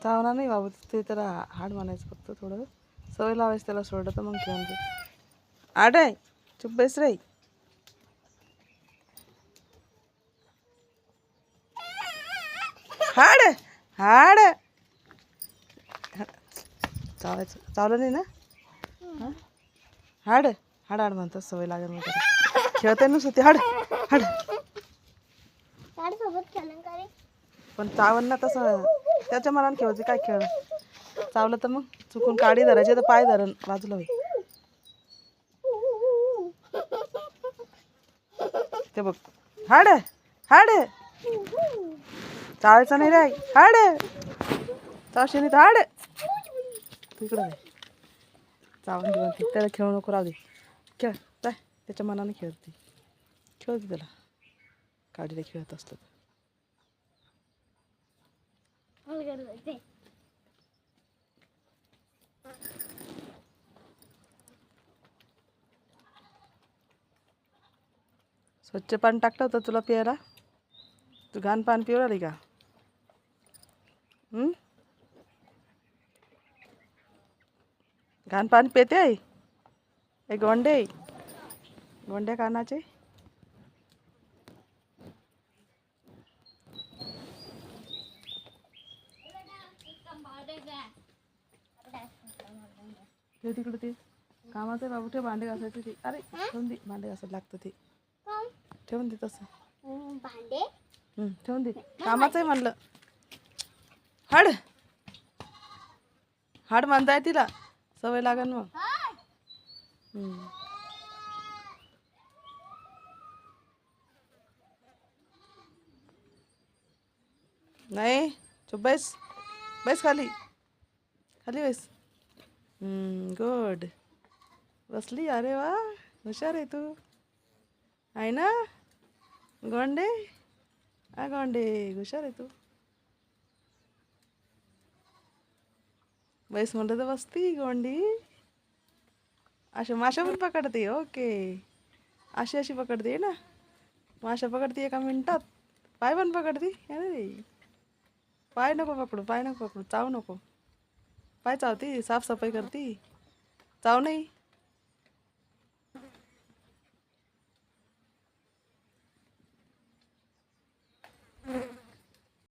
चावणार नाही बाबू, ते त्याला हाड म्हणायचं फक्त थोडं सवय लावायचं त्याला, सोडलं तर मग खेळून ते आड आहे. चुप बैस रे. हाड हाड चावायचं, चावलं नाही ना. हां हाड हाड हाड म्हणतात, सवय लागेल मग त्याला. खेळता नुसतं ते हाड हाड. पण चावण ना तसं, त्याच्या मनाने खेळते काय खेळ. चावलं तर मग चुकून काडी धरायची तर पाय धरण बाजूला होईल. ते बघ हाड हाड. चावायचं नाही रे, हाड चावशी नाही तर हाड. तिकडं आहे चावून घेऊन ती, त्याला खेळू नको, राहू दे. खेळ काय, त्याच्या मनाने खेळते, खेळते त्याला काडीला खेळत असतं. स्वच्छ पाणी टाकलं होतं तुला प्यायला, तू घाण पाणी पिऊ राहिली का? घाण पाणी पिते आहे. हे गोंडे गोंड्या कानाचे. ते तिकडे ते कामाचं आहे बाबू, ते भांडे घासायचे ते. अरे ठेवून दे, भांडे घासायला लागतं ते, ठेवून दे तसं. ठेवून दे, कामाचं आहे म्हणलं. हाड हाड म्हणताय तिला, सवय लागन मग. नाही चुप बैस, बैस खाली, खाली बैस. गुड, बसली. अरे वा, हुशार आहे तू, आहे ना गोंडे. गोंडे हुशार आहे तू. बैस म्हणलं तर बसती गोंडी. अशा माशा पण पकडते. ओके, अशी अशी पकडते ना, माशा पकडते 1 मिनिटात. पाय पण पकडते. अरे पाय नको पकडू, पाय नको पकडू, चावू नको. पाय चावती, साफसफाई करती, चाव नाही.